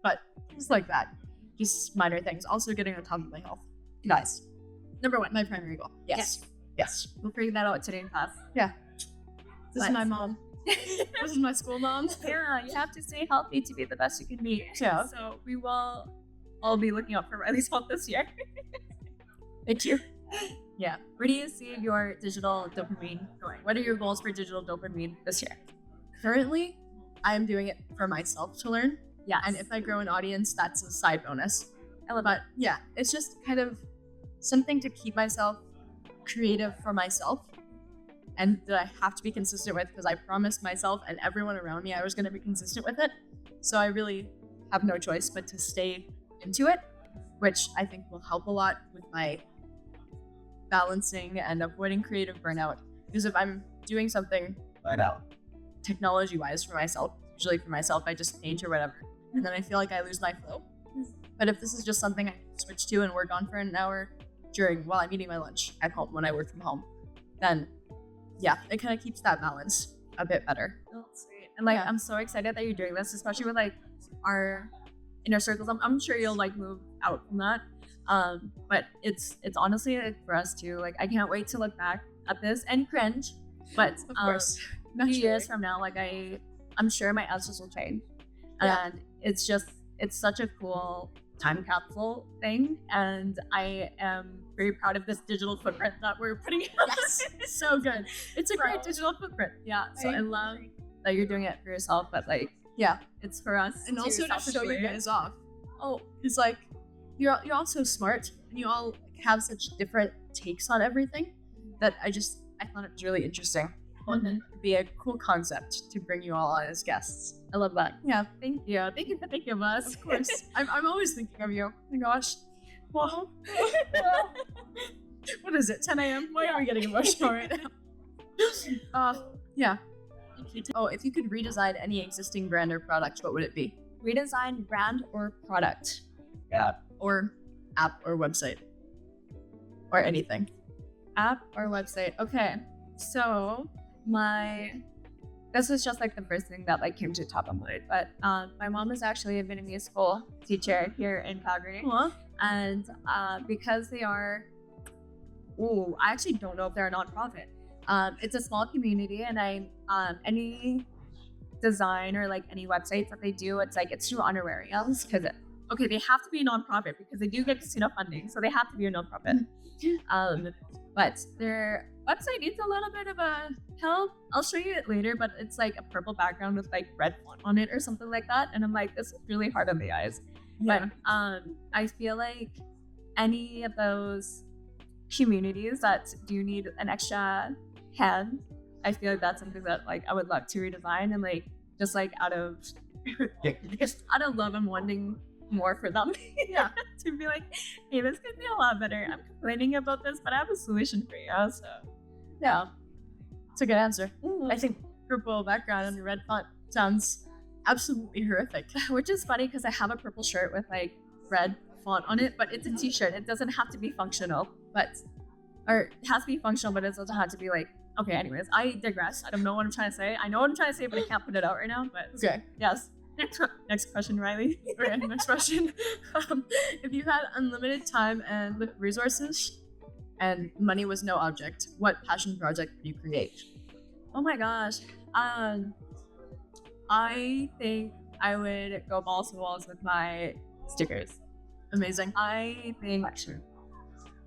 but things like that, just minor things. Also, getting on top of my health, guys. Number one, my primary goal. Yes. We'll figure that out today in class. This is my mom. This is my school mom. Yeah, you have to stay healthy to be the best you can be. Yeah. So we will all be looking out for Riley's health this year. Thank you. Yeah. Where do you see your digital dopamine going? What are your goals for digital dopamine this year? Currently, I am doing it for myself to learn. Yeah. And if I grow an audience, that's a side bonus. I love But yeah, it's just kind of something to keep myself creative for myself, and that I have to be consistent with because I promised myself and everyone around me I was going to be consistent with it. So I really have no choice but to stay into it, which I think will help a lot with my balancing and avoiding creative burnout. Because if I'm doing something technology-wise for myself, usually for myself, I just paint or whatever, and then I feel like I lose my flow. But if this is just something I can switch to and work on for an hour while I'm eating my lunch at home when I work from home, then yeah, it kind of keeps that balance a bit better. Oh, sweet. And like, Yeah. I'm so excited that you're doing this, especially with like our inner circles. I'm sure you'll like move out from that. But it's honestly like, for us too. Like, I can't wait to look back at this and cringe. But Of course, a few years from now, like I'm sure my answers will change. Yeah. And it's such a cool time capsule thing, and I am very proud of this digital footprint that we're putting out. Yes, so good. It's a great digital footprint. Yeah, so I love that you're doing it for yourself, but like, Yeah, it's for us. and also to show you guys off. Oh, It's like you're all so smart, and you all have such different takes on everything that I thought it was really interesting. It'd be a cool concept to bring you all on as guests. I love that. Yeah, Thank you. Thank you for thinking of us. of course. I'm always thinking of you. Oh my gosh. Wow. What is it? 10 a.m. Why are we getting emotional right now? Yeah. Oh, if you could redesign any existing brand or product, what would it be? Redesign brand or product. Yeah. Or app or website. Or anything. App or website. Okay. So this was just like the first thing that like came to the top of my mind. But my mom is actually a Vietnamese school teacher here in Calgary. And because they are, I actually don't know if they're a nonprofit. It's a small community, and any design or like any websites that they do, it's through honorariums because they have to be a nonprofit because they do get casino funding, so they have to be a nonprofit. But they're website needs a little bit of a help. I'll show you it later, but it's like a purple background with like red font on it or something like that. And I'm like, this is really hard on the eyes. Yeah. But I feel like any of those communities that do need an extra hand, I feel like that's something that like I would love to redesign, and like just like out of love and wanting more for them. Yeah. To be like, hey, this could be a lot better. I'm complaining about this, but I have a solution for you. So Yeah. It's a good answer. I think purple background and red font sounds absolutely horrific. which is funny because I have a purple shirt with like red font on it, but it's a t-shirt. It doesn't have to be functional, or it has to be functional, but it doesn't have to be like, okay, anyways, I digress. I don't know what I'm trying to say. I know what I'm trying to say, but I can't put it out right now. But Okay. yes. Next question, Riley. Okay, next question. If you had unlimited time and resources and money was no object, what passion project would you create? Oh my gosh. I think I would go balls to the walls with my stickers. Amazing. I think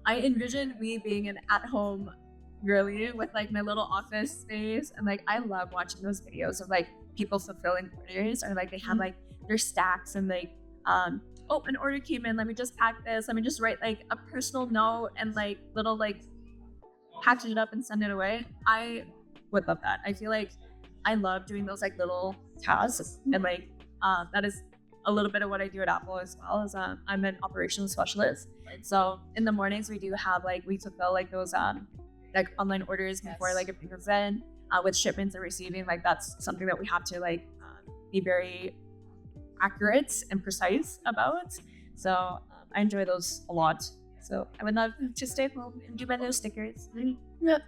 I envision me being an at-home girly with like my little office space, and like I love watching those videos of like people fulfilling orders, or like they have like their stacks and like oh, an order came in, let me just pack this, let me just write like a personal note and like little like package it up and send it away. I would love that. I feel like I love doing those like little tasks, and like that is a little bit of what I do at Apple as well. As I'm an operations specialist, so in the mornings we do have like we fulfill like those like online orders before like it comes in, with shipments and receiving. Like that's something that we have to like be very accurate and precise about. So I enjoy those a lot. So I would love to stay home and do my little stickers. Yeah,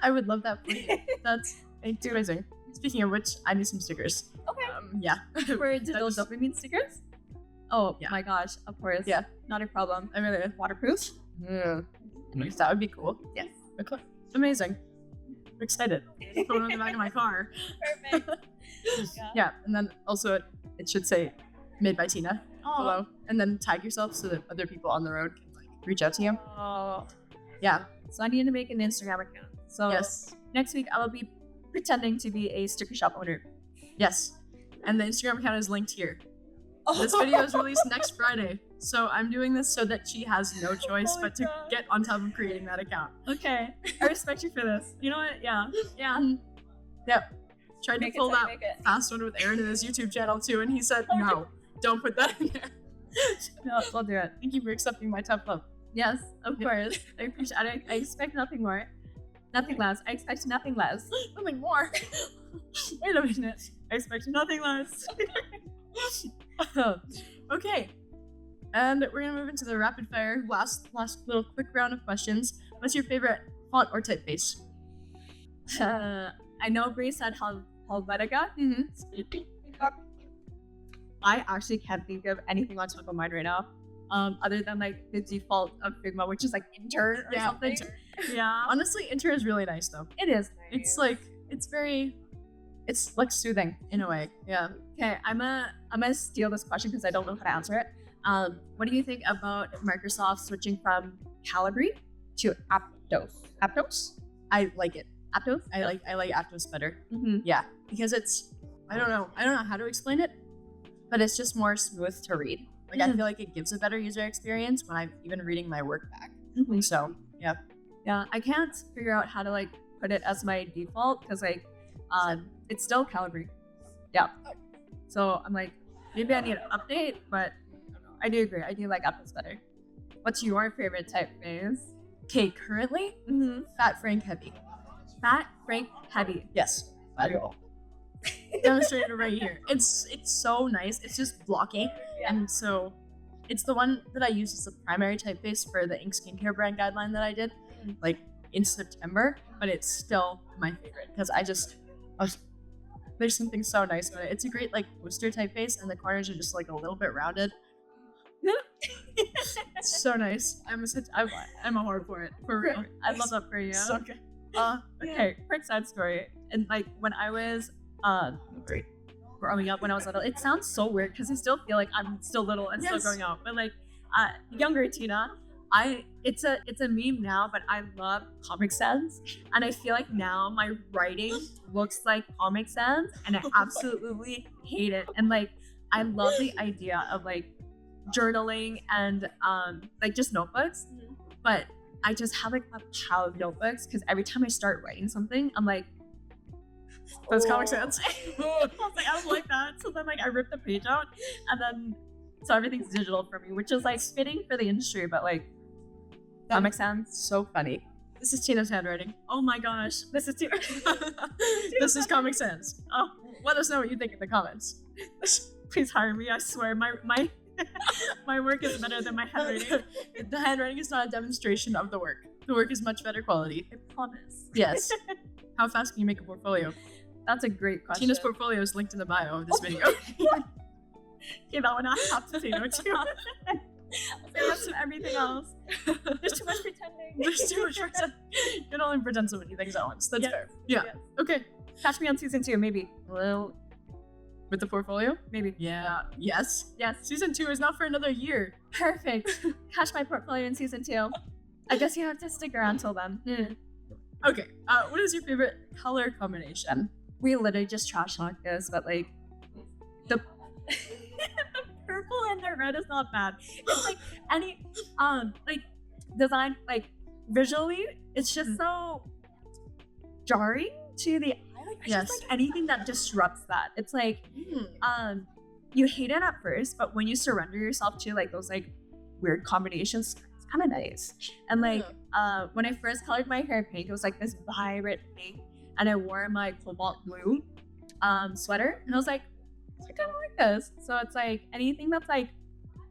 I would love that for you. That's amazing. Speaking of which, I need some stickers. Okay. Yeah. For digital dopamine stickers? Oh Yeah. my gosh, of course. Yeah. Not a problem. I really waterproof. That would be cool. Yes. Okay. Amazing. I'm excited. Put it on the back of my car. Perfect. Yeah, and then also it should say made by Tina Oh. below, and then tag yourself so that other people on the road can like reach out to you. Oh. Yeah. So I need to make an Instagram account. So Yes. next week I will be pretending to be a sticker shop owner. Yes. And the Instagram account is linked here. This video is released next Friday, so I'm doing this so that she has no choice Oh my but to God. get on top of creating that account. Okay. I respect you for this. You know what? Yeah. Yeah. Yep. Tried Make to it, pull Ty, that make it. fast one with Aaron in his YouTube channel too, and he said, Okay. no, don't put that in there. No, we'll do it. Thank you for accepting my tough love. Yes, of Yeah. course. I appreciate it. I expect nothing more. Nothing less. I expect nothing less. Nothing more. Wait a minute. I expect nothing less. Okay. And we're gonna move into the rapid fire last little quick round of questions. What's your favorite font or typeface? I know Bree said Helvetica. I actually can't think of anything on top of mind right now. Other than like the default of Figma, which is like Inter or something. Inter. Yeah. Honestly, Inter is really nice though. It is. It's like it's like soothing in a way. Yeah. Okay, I'm gonna steal this question because I don't know how to answer it. What do you think about Microsoft switching from Calibri to Aptos? Aptos? I like it. Aptos? I like Aptos better. Mm-hmm. Yeah, because it's I don't know how to explain it, but it's just more smooth to read. Like I feel like it gives a better user experience when I'm even reading my work back. Mm-hmm. So yeah. Yeah, I can't figure out how to like put it as my default because like it's still Calibri. Yeah. So I'm like, maybe I need an update, but I do agree. I do like Aptos better. What's your favorite typeface? Okay, currently Fat Frank Heavy. Fat Frank Heavy. Yes. Demonstrated right here. It's so nice. It's just blocky, and so it's the one that I use as the primary typeface for the ink skincare brand guideline that I did, like in September. But it's still my favorite because there's something so nice about it. It's a great like poster typeface, and the corners are just like a little bit rounded. It's so nice. I'm a whore for it. For real. I love that for you. So good. Okay, quick side story. And like when I was growing up, when I was little, it sounds so weird because I still feel like I'm still little and still growing up. But like younger Tina, it's a meme now, but I love Comic Sans, and I feel like now my writing looks like Comic Sans, and I absolutely hate it. And like I love the idea of like journaling and like just notebooks, but I just have like a pile of notebooks because every time I start writing something, I'm like, that's Comic Sans. I was like, I don't like that. So then like I rip the page out, and then so everything's digital for me, which is like fitting for the industry, but like Comic Sans. So funny. This is Tina's handwriting. Oh my gosh, this is too. This is Comic Sans. Oh, let us know what you think in the comments. Please hire me. I swear, my my work is better than my handwriting. The handwriting is not a demonstration of the work. The work is much better quality. I promise. Yes. How fast can you make a portfolio? That's a great question. Tina's portfolio is linked in the bio of this video. Okay, that one I have to say no to. I'll say yes to everything else. There's too much pretending. There's too much pretend. You can only pretend so many things at once. That's Yes, fair. Yeah. yes. Okay. Catch me on season 2, maybe. Well, With the portfolio? maybe. Yeah. Yes. Yes. Season 2 is not for another year. Perfect. Catch my portfolio in season 2. I guess you have to stick around till then. Okay. What is your favorite color combination? We literally just trash talk this, but like the the purple and the red is not bad. It's like any like design, like visually, it's just so jarring to the eye. Like, it's Yes. just like anything that disrupts that. It's like you hate it at first, but when you surrender yourself to like those like weird combinations, it's kind of nice. And like when I first colored my hair pink, it was like this vibrant pink, and I wore my cobalt blue sweater, and I was like, I kind of like this. So it's like anything that's like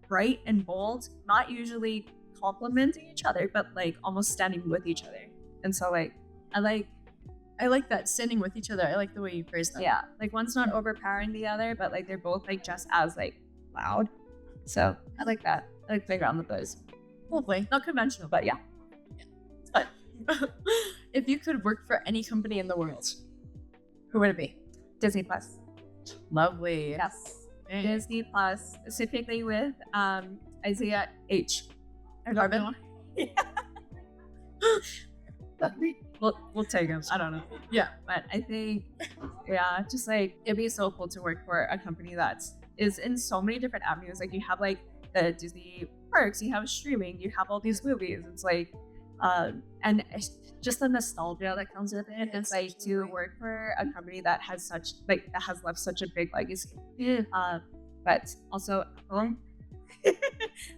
bright and bold, not usually complementing each other, but like almost standing with each other. And so like I like that, standing with each other. I like the way you phrase that. yeah, like one's not overpowering the other, but like they're both like just as like loud. So I like that. I like playing around with those. Lovely. Not conventional, but yeah. If you could work for any company in the world, who would it be? Disney Plus. Lovely. Yes. Okay. Disney Plus, specifically with Isaiah H. Garvin? We'll take him. I don't know. Yeah. But I think, yeah, just like it'd be so cool to work for a company that is in so many different avenues. Like you have like the Disney parks, you have streaming, you have all these movies. It's like, and it's just the nostalgia that comes with it. It's like to work for a company that has such like that has left such a big legacy. Yeah. But also, I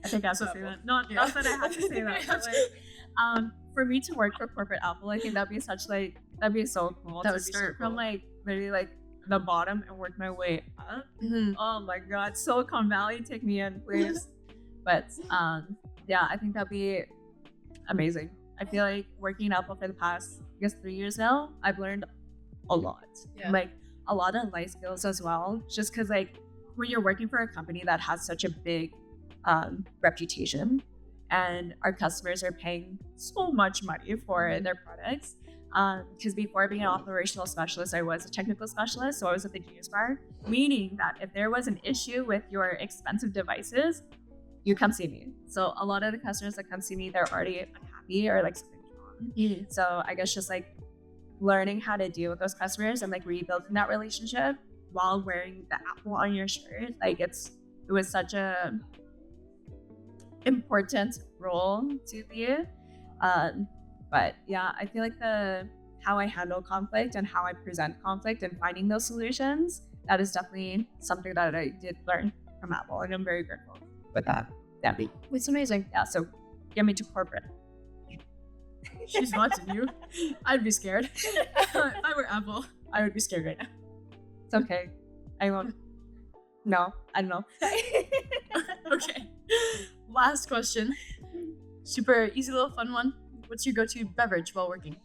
think I have to say that. Not that I have to say that. But like, for me to work for corporate Apple, I think that'd be so cool. That to would be so start from cool. like literally like the bottom and work my way up. Oh my god, Silicon Valley, take me in, please. But yeah, I think that'd be amazing. I feel like working at Apple for the past, I guess, 3 years now, I've learned a lot. Yeah. Like a lot of life skills as well. Just because like when you're working for a company that has such a big reputation, and our customers are paying so much money for their products. Because before being an operational specialist, I was a technical specialist, so I was at the Genius Bar, meaning that if there was an issue with your expensive devices, you come see me. So a lot of the customers that come see me, they're already unhappy or like something's wrong. So I guess just like learning how to deal with those customers and like rebuilding that relationship while wearing the Apple on your shirt, like it was such a important role to be. But yeah, I feel like how I handle conflict and how I present conflict and finding those solutions, that is definitely something that I did learn from Apple, and I'm very grateful with that. Yeah, It's amazing. yeah. So get me to corporate. She's watching you. I'd be scared. If I were Apple, I would be scared right now. It's okay. I won't. No, I don't know. Okay. Last question. Super easy little fun one. What's your go-to beverage while working?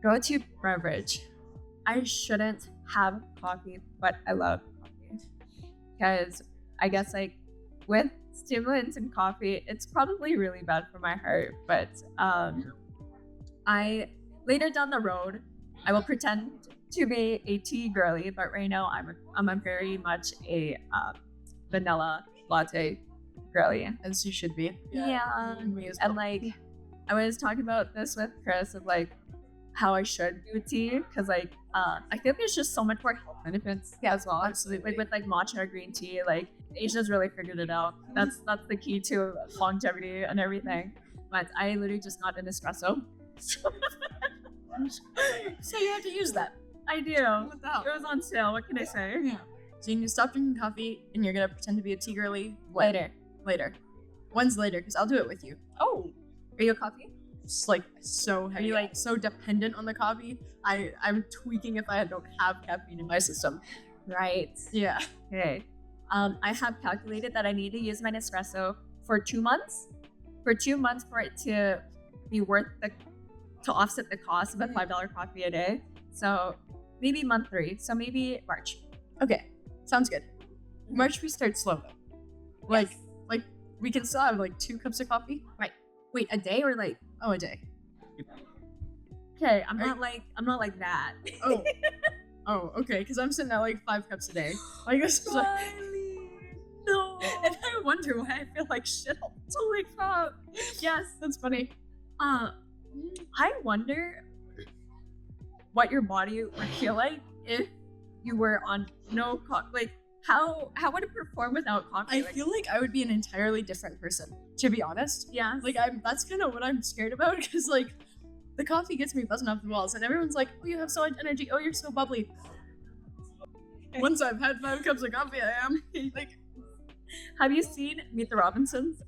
Go-to beverage. I shouldn't have coffee, but I love coffee. Because I guess like with stimulants and coffee, it's probably really bad for my heart. But I later down the road, I will pretend to be a tea girly. But right now, I'm a very much a vanilla latte girly. As you should be. Yeah. Me as And well. like, I was talking about this with Chris of like how I should do tea because like I think there's just so much more health benefits as well. Absolutely. Like with like matcha or green tea, like Asia's really figured it out. That's the key to longevity and everything. But I literally just got an espresso. So you have to use that. I do. What the hell? It was on sale. What can I say? Yeah. So you need to stop drinking coffee and you're gonna pretend to be a tea girly when? Later. When's later? Because I'll do it with you. Oh, are you a coffee? It's like so heavy, you, like so dependent on the coffee. I'm tweaking if I don't have caffeine in my system. Right. Yeah. Okay. I have calculated that I need to use my Nespresso for 2 months. For 2 months for it to be worth to offset the cost of a $5 coffee a day. So maybe month 3. So maybe March. Okay. Sounds good. March we start slow though. Like we can still have like 2 cups of coffee. Wait, a day or like? Oh, a day. Okay, I'm not like that. Oh. Oh, okay. Because I'm sitting at like 5 cups a day. Like this is like, Riley, no. and I wonder why I feel like shit. Holy crap. Yes. That's funny. I wonder what your body would feel like if you were on no coffee. Like, how would it perform without coffee? I Like, feel like I would be an entirely different person, to be honest. yeah. Like that's kind of what I'm scared about because like the coffee gets me buzzing off the walls and everyone's like, oh, you have so much energy, oh, you're so bubbly. Once I've had 5 cups of coffee, I am like, Have you seen Meet the Robinsons?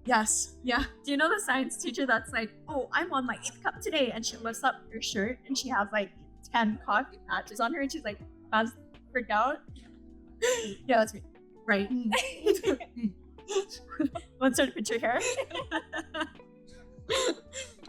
yes, yeah. Do you know the science teacher that's like, oh, I'm on my 8th cup today, and she lifts up her shirt and she has like 10 coffee patches on her, and she's like, "That's freaked out." Yeah, that's me. Right. Want to picture hair?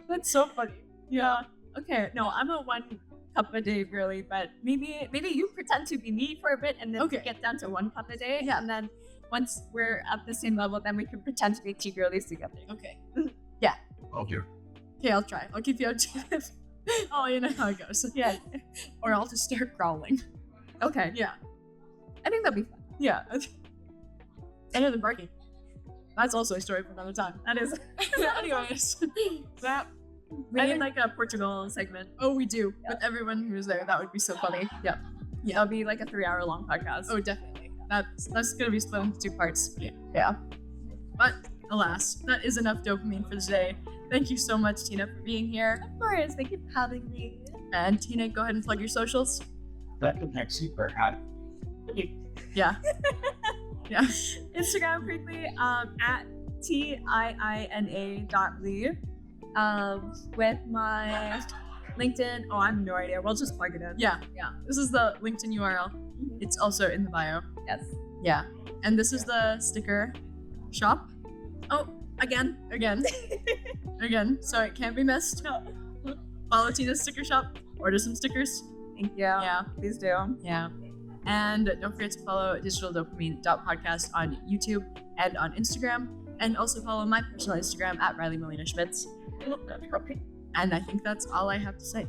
That's so funny. Yeah. Okay. No, I'm a 1 cup a day girly, but maybe you pretend to be me for a bit and then Okay. get down to 1 cup a day. Yeah. And then once we're at the same level, then we can pretend to be tea girlies together. Okay. Okay. Okay, I'll try. I'll keep you updated. Oh, you know how it goes. Yeah. Or I'll just start growling. Okay. Yeah. I think that'll be fun. Yeah. And the barking. That's also a story for another time. That is. Anyways. That We I need think- like a Portugal segment. Oh, we do. With everyone who's there, that would be so funny. Yeah. That'll be like a 3-hour long podcast. Oh, definitely. That's gonna be split into 2 parts. Yeah. But alas, that is enough dopamine for today. Thank you so much, Tina, for being here. Of course. Thank you for having me. And Tina, go ahead and plug your socials. That the next super hot. Yeah. Yeah. Instagram quickly at TIINA.Lee. With my LinkedIn. Oh, I have no idea. We'll just plug it in. Yeah. This is the LinkedIn URL. It's also in the bio. Yes. Yeah. And this is the sticker shop. Oh, again. Again. So it can't be missed. No. Follow Tina's sticker shop. Order some stickers. Thank you. Yeah. Please do. Yeah. And don't forget to follow digitaldopamine.podcast on YouTube and on Instagram. And also follow my personal Instagram at Riley Melina Schmitz. And I think that's all I have to say.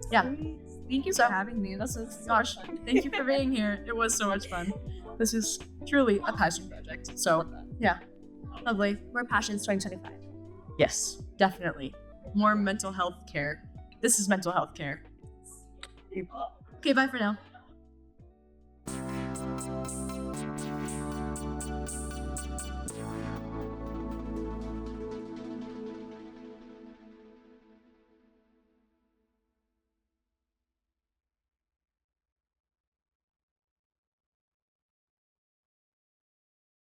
Yeah. Thank you So- for having me. This is Gosh, thank you for being here. It was so much fun. This is truly a passion project. So, yeah. Lovely. More Passions 2025. Yes, definitely. More mental health care. This is mental health care. Okay, bye for now.